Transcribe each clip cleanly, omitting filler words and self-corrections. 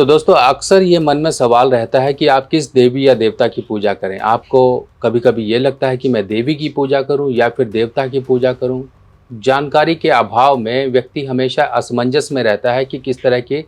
तो दोस्तों अक्सर ये मन में सवाल रहता है कि आप किस देवी या देवता की पूजा करें। आपको कभी कभी ये लगता है कि मैं देवी की पूजा करूं या फिर देवता की पूजा करूं। जानकारी के अभाव में व्यक्ति हमेशा असमंजस में रहता है कि किस तरह की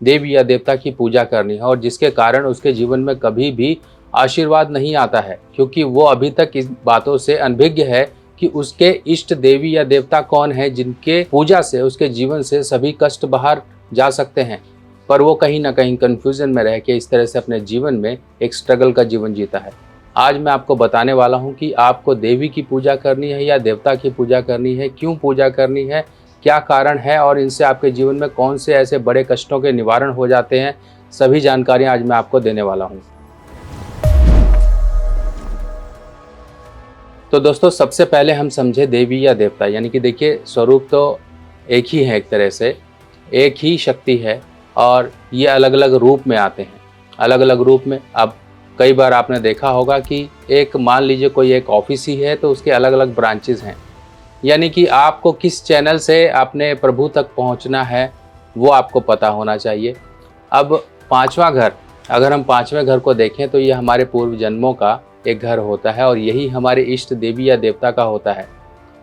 देवी या देवता की पूजा करनी है, और जिसके कारण उसके जीवन में कभी भी आशीर्वाद नहीं आता है, क्योंकि वो अभी तक इस बातों से अनभिज्ञ है कि उसके इष्ट देवी या देवता कौन है, जिनके पूजा से उसके जीवन से सभी कष्ट बाहर जा सकते हैं। पर वो कहीं ना कहीं कंफ्यूजन में रह के इस तरह से अपने जीवन में एक स्ट्रगल का जीवन जीता है। आज मैं आपको बताने वाला हूं कि आपको देवी की पूजा करनी है या देवता की पूजा करनी है, क्यों पूजा करनी है, क्या कारण है, और इनसे आपके जीवन में कौन से ऐसे बड़े कष्टों के निवारण हो जाते हैं। सभी जानकारियां आज मैं आपको देने वाला हूं। तो दोस्तों सबसे पहले हम समझे देवी या देवता, यानी कि देखिए स्वरूप तो एक ही है, एक तरह से एक ही शक्ति है, और ये अलग अलग रूप में आते हैं। अलग अलग रूप में अब कई बार आपने देखा होगा कि एक मान लीजिए कोई एक ऑफिस ही है तो उसके अलग अलग ब्रांचेस हैं, यानी कि आपको किस चैनल से अपने प्रभु तक पहुंचना है वो आपको पता होना चाहिए। अब पांचवा घर, अगर हम पांचवें घर को देखें तो ये हमारे पूर्व जन्मों का एक घर होता है और यही हमारे इष्ट देवी या देवता का होता है।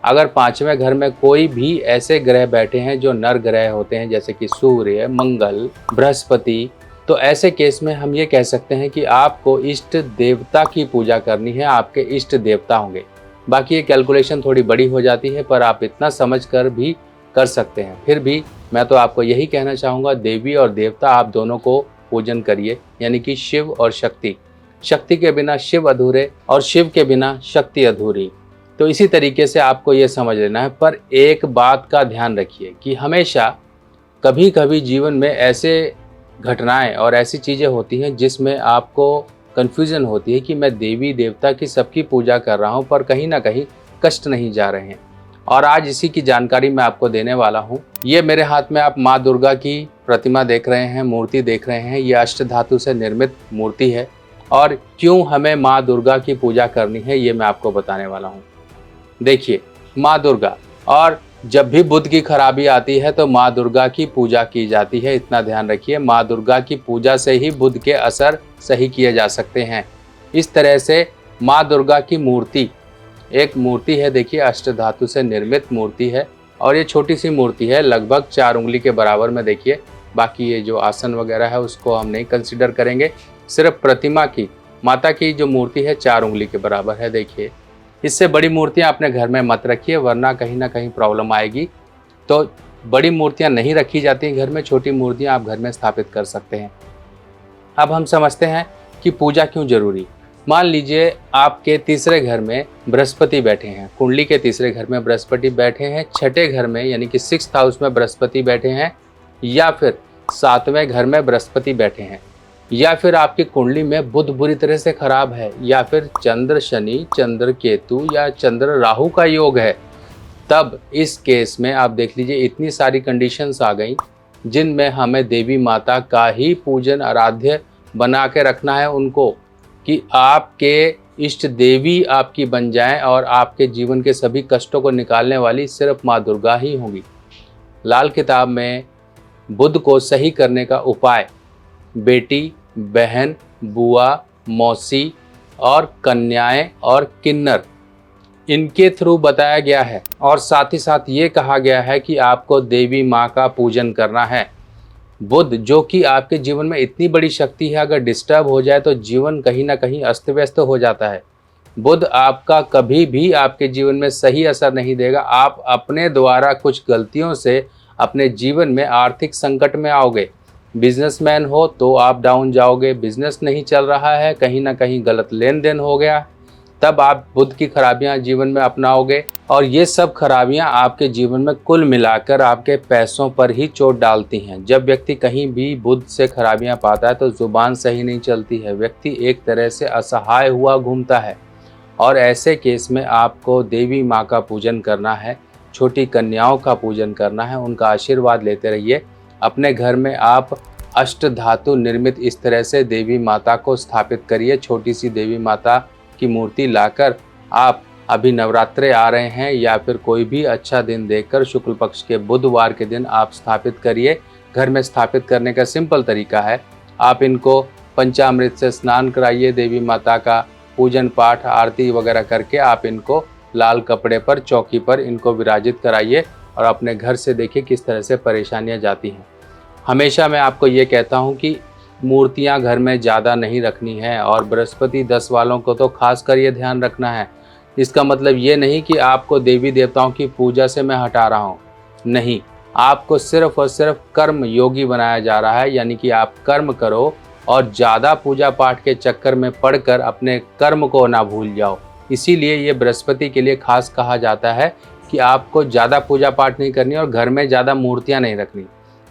अगर पांचवें घर में कोई भी ऐसे ग्रह बैठे हैं जो नर ग्रह होते हैं, जैसे कि सूर्य, मंगल, बृहस्पति, तो ऐसे केस में हम ये कह सकते हैं कि आपको इष्ट देवता की पूजा करनी है, आपके इष्ट देवता होंगे। बाकी ये कैलकुलेशन थोड़ी बड़ी हो जाती है, पर आप इतना समझ कर भी कर सकते हैं। फिर भी मैं तो आपको यही कहना चाहूँगा, देवी और देवता आप दोनों को पूजन करिए, यानी कि शिव और शक्ति। शक्ति के बिना शिव अधूरे और शिव के बिना शक्ति अधूरी। तो इसी तरीके से आपको ये समझ लेना है। पर एक बात का ध्यान रखिए कि हमेशा कभी कभी जीवन में ऐसे घटनाएं और ऐसी चीज़ें होती हैं जिसमें आपको कन्फ्यूज़न होती है कि मैं देवी देवता की सबकी पूजा कर रहा हूं, पर कहीं ना कहीं कष्ट नहीं जा रहे हैं। और आज इसी की जानकारी मैं आपको देने वाला हूं। ये मेरे हाथ में आप माँ दुर्गा की प्रतिमा देख रहे हैं, मूर्ति देख रहे हैं। ये अष्ट धातु से निर्मित मूर्ति है, और क्यों हमें माँ दुर्गा की पूजा करनी है ये मैं आपको बताने वाला हूँ। देखिए, माँ दुर्गा, और जब भी बुध की खराबी आती है तो माँ दुर्गा की पूजा की जाती है। इतना ध्यान रखिए, माँ दुर्गा की पूजा से ही बुध के असर सही किए जा सकते हैं। इस तरह से माँ दुर्गा की मूर्ति एक मूर्ति है, देखिए अष्ट धातु से निर्मित मूर्ति है, और ये छोटी सी मूर्ति है, लगभग 4 उंगली के बराबर में। देखिए बाकी ये जो आसन वगैरह है उसको हम नहीं कंसिडर करेंगे, सिर्फ प्रतिमा की, माता की जो मूर्ति है 4 उंगली के बराबर है। देखिए, इससे बड़ी मूर्तियां अपने घर में मत रखिए, वरना कहीं ना कहीं प्रॉब्लम आएगी। तो बड़ी मूर्तियां नहीं रखी जाती घर में, छोटी मूर्तियां आप घर में स्थापित कर सकते हैं। अब हम समझते हैं कि पूजा क्यों जरूरी। मान लीजिए आपके तीसरे घर में बृहस्पति बैठे हैं, कुंडली के तीसरे घर में बृहस्पति बैठे हैं, छठे घर में यानी कि 6th हाउस में बृहस्पति बैठे हैं, या फिर 7वें घर में बृहस्पति बैठे हैं, या फिर आपकी कुंडली में बुध बुरी तरह से खराब है, या फिर चंद्र शनि, चंद्र केतु या चंद्र राहु का योग है, तब इस केस में आप देख लीजिए इतनी सारी कंडीशंस आ गई जिनमें हमें देवी माता का ही पूजन आराध्य बना के रखना है उनको, कि आपके इष्ट देवी आपकी बन जाएं और आपके जीवन के सभी कष्टों को निकालने वाली सिर्फ माँ दुर्गा ही होंगी। लाल किताब में बुध को सही करने का उपाय बेटी, बहन, बुआ, मौसी और कन्याएं और किन्नर, इनके थ्रू बताया गया है। और साथ ही साथ ये कहा गया है कि आपको देवी माँ का पूजन करना है। बुध जो कि आपके जीवन में इतनी बड़ी शक्ति है, अगर डिस्टर्ब हो जाए तो जीवन कहीं ना कहीं अस्त व्यस्त हो जाता है। बुध आपका कभी भी आपके जीवन में सही असर नहीं देगा। आप अपने द्वारा कुछ गलतियों से अपने जीवन में आर्थिक संकट में आओगे। बिजनेसमैन हो तो आप डाउन जाओगे, बिजनेस नहीं चल रहा है, कहीं ना कहीं गलत लेन देन हो गया, तब आप बुध की खराबियां जीवन में अपनाओगे, और ये सब खराबियां आपके जीवन में कुल मिलाकर आपके पैसों पर ही चोट डालती हैं। जब व्यक्ति कहीं भी बुध से खराबियां पाता है तो जुबान सही नहीं चलती है, व्यक्ति एक तरह से असहाय हुआ घूमता है। और ऐसे केस में आपको देवी माँ का पूजन करना है, छोटी कन्याओं का पूजन करना है, उनका आशीर्वाद लेते रहिए। अपने घर में आप अष्ट धातु निर्मित इस तरह से देवी माता को स्थापित करिए। छोटी सी देवी माता की मूर्ति लाकर आप, अभी नवरात्रे आ रहे हैं या फिर कोई भी अच्छा दिन देखकर शुक्ल पक्ष के बुधवार के दिन आप स्थापित करिए। घर में स्थापित करने का सिंपल तरीका है, आप इनको पंचामृत से स्नान कराइए, देवी माता का पूजन पाठ आरती वगैरह करके आप इनको लाल कपड़े पर चौकी पर इनको विराजित कराइए और अपने घर से देखिए किस तरह से परेशानियां जाती हैं। हमेशा मैं आपको ये कहता हूँ कि मूर्तियाँ घर में ज़्यादा नहीं रखनी है और बृहस्पति 10 वालों को तो खास कर ये ध्यान रखना है। इसका मतलब ये नहीं कि आपको देवी देवताओं की पूजा से मैं हटा रहा हूँ, नहीं, आपको सिर्फ और सिर्फ कर्म योगी बनाया जा रहा है, यानी कि आप कर्म करो और ज़्यादा पूजा पाठ के चक्कर में पड़कर अपने कर्म को ना भूल जाओ। इसीलिए ये बृहस्पति के लिए खास कहा जाता है कि आपको ज़्यादा पूजा पाठ नहीं करनी और घर में ज़्यादा मूर्तियाँ नहीं रखनी।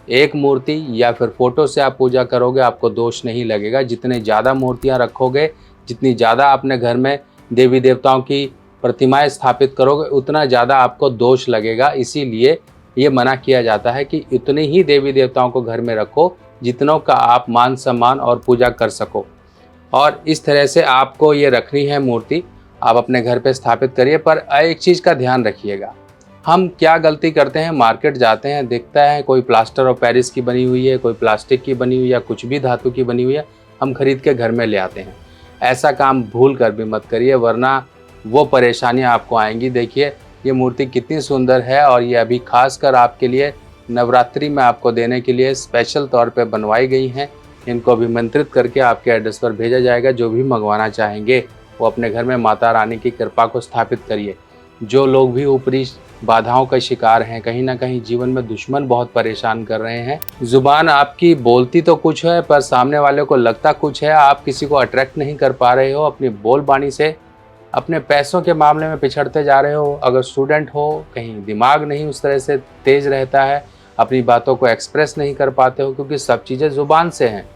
एक मूर्ति या फिर फोटो से आप पूजा करोगे आपको दोष नहीं लगेगा। जितने ज़्यादा मूर्तियाँ रखोगे, जितनी ज़्यादा अपने घर में देवी देवताओं की प्रतिमाएं स्थापित करोगे, उतना ज़्यादा आपको दोष लगेगा। इसीलिए ये मना किया जाता है कि इतनी ही देवी देवताओं को घर में रखो जितनों का आप मान सम्मान और पूजा कर सको। और इस तरह से आपको ये रखनी है मूर्ति, आप अपने घर पे स्थापित करिए। पर एक चीज़ का ध्यान रखिएगा, हम क्या गलती करते हैं, मार्केट जाते हैं, दिखता है कोई प्लास्टर ऑफ पेरिस की बनी हुई है, कोई प्लास्टिक की बनी हुई या कुछ भी धातु की बनी हुई है, हम खरीद के घर में ले आते हैं। ऐसा काम भूल कर भी मत करिए, वरना वो परेशानियां आपको आएंगी। देखिए ये मूर्ति कितनी सुंदर है और ये अभी खास कर आपके लिए नवरात्रि में आपको देने के लिए स्पेशल तौर पे बनवाई गई हैं। इनको अभिमंत्रित करके आपके एड्रेस पर भेजा जाएगा। जो भी मंगवाना चाहेंगे वो अपने घर में माता रानी की कृपा को स्थापित करिए। जो लोग भी ऊपरी बाधाओं का शिकार हैं, कहीं ना कहीं जीवन में दुश्मन बहुत परेशान कर रहे हैं, जुबान आपकी बोलती तो कुछ है पर सामने वाले को लगता कुछ है, आप किसी को अट्रैक्ट नहीं कर पा रहे हो, अपनी बोल बानी से अपने पैसों के मामले में पिछड़ते जा रहे हो। अगर स्टूडेंट हो, कहीं दिमाग नहीं उस तरह से तेज रहता है, अपनी बातों को एक्सप्रेस नहीं कर पाते हो, क्योंकि सब चीज़ें ज़ुबान से हैं।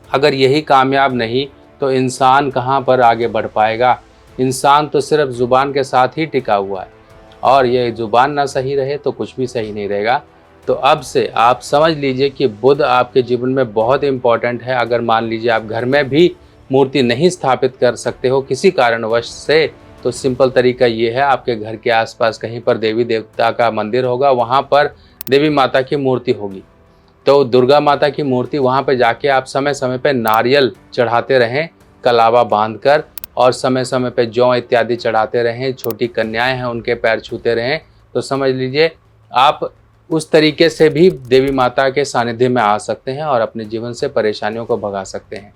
अगर यही कामयाब नहीं तो इंसान कहाँ पर आगे बढ़ पाएगा। इंसान तो सिर्फ ज़ुबान के साथ ही टिका हुआ है और ये ज़ुबान ना सही रहे तो कुछ भी सही नहीं रहेगा। तो अब से आप समझ लीजिए कि बुध आपके जीवन में बहुत इम्पॉर्टेंट है। अगर मान लीजिए आप घर में भी मूर्ति नहीं स्थापित कर सकते हो किसी कारणवश से, तो सिंपल तरीका ये है, आपके घर के आसपास कहीं पर देवी देवता का मंदिर होगा, वहाँ पर देवी माता की मूर्ति होगी, तो दुर्गा माता की मूर्ति वहाँ पे जाके आप समय समय पे नारियल चढ़ाते रहें कलावा बांधकर, और समय समय पे जौ इत्यादि चढ़ाते रहें। छोटी कन्याएं हैं उनके पैर छूते रहें, तो समझ लीजिए आप उस तरीके से भी देवी माता के सानिध्य में आ सकते हैं और अपने जीवन से परेशानियों को भगा सकते हैं।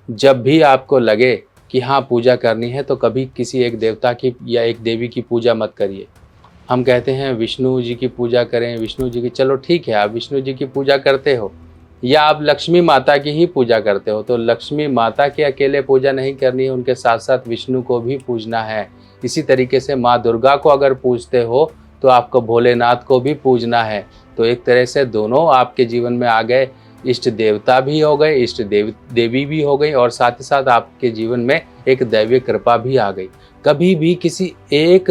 जब भी आपको लगे कि हाँ पूजा करनी है, तो कभी किसी एक देवता की या एक देवी की पूजा मत करिए। हम कहते हैं विष्णु जी की पूजा करें, विष्णु जी की, चलो ठीक है, आप विष्णु जी की पूजा करते हो या आप लक्ष्मी माता की ही पूजा करते हो, तो लक्ष्मी माता की अकेले पूजा नहीं करनी है, उनके साथ साथ विष्णु को भी पूजना है। इसी तरीके से माँ दुर्गा को अगर पूजते हो तो आपको भोलेनाथ को भी पूजना है। तो एक तरह से दोनों आपके जीवन में आ गए, इष्ट देवता भी हो गए, इष्ट देवी भी हो गई, और साथ ही साथ आपके जीवन में एक दैवीय कृपा भी आ गई। कभी भी किसी एक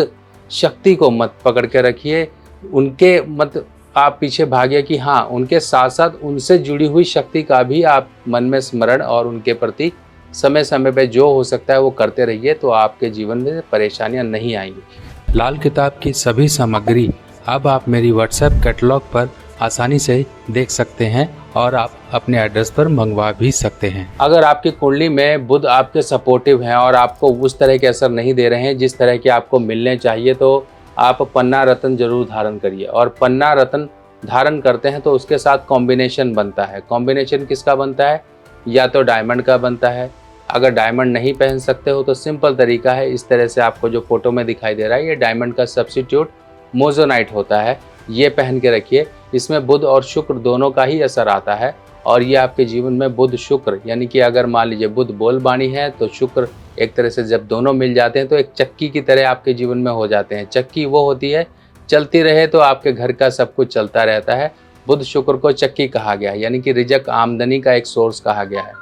शक्ति को मत पकड़ के रखिए, उनके मत आप पीछे भागिए कि हाँ, उनके साथ साथ उनसे जुड़ी हुई शक्ति का भी आप मन में स्मरण और उनके प्रति समय समय पे जो हो सकता है वो करते रहिए, तो आपके जीवन में परेशानियां नहीं आएंगी। लाल किताब की सभी सामग्री अब आप मेरी व्हाट्सएप कैटलॉग पर आसानी से देख सकते हैं और आप अपने एड्रेस पर मंगवा भी सकते हैं। अगर आपकी कुंडली में बुध आपके सपोर्टिव हैं और आपको उस तरह के असर नहीं दे रहे हैं जिस तरह के आपको मिलने चाहिए, तो आप पन्ना रत्न जरूर धारण करिए। और पन्ना रत्न धारण करते हैं तो उसके साथ कॉम्बिनेशन बनता है। कॉम्बिनेशन किसका बनता है? या तो डायमंड का बनता है। अगर डायमंड नहीं पहन सकते हो तो सिंपल तरीका है, इस तरह से आपको जो फोटो में दिखाई दे रहा है, ये डायमंड का सब्स्टिट्यूट मोजोनाइट होता है, ये पहन के रखिए। इसमें बुध और शुक्र दोनों का ही असर आता है और ये आपके जीवन में बुध शुक्र, यानी कि अगर मान लीजिए बुध बोलबाणी है तो शुक्र एक तरह से जब दोनों मिल जाते हैं तो एक चक्की की तरह आपके जीवन में हो जाते हैं। चक्की वो होती है चलती रहे तो आपके घर का सब कुछ चलता रहता है। बुध शुक्र को चक्की कहा गया है, यानी कि रिजक आमदनी का एक सोर्स कहा गया है,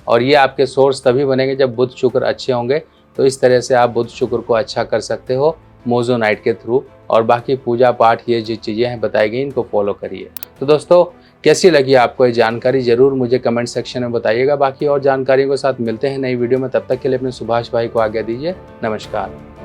और ये आपके सोर्स तभी बनेंगे जब बुध शुक्र अच्छे होंगे। तो इस तरह से आप बुध शुक्र को अच्छा कर सकते हो मोजोनाइट के थ्रू। और बाकी पूजा पाठ ये जो चीज़ें हैं बताई गई, इनको फॉलो करिए। तो दोस्तों, कैसी लगी आपको ये जानकारी ज़रूर मुझे कमेंट सेक्शन में बताइएगा। बाकी और जानकारियों के साथ मिलते हैं नई वीडियो में, तब तक के लिए अपने सुभाष भाई को आज्ञा दीजिए। नमस्कार।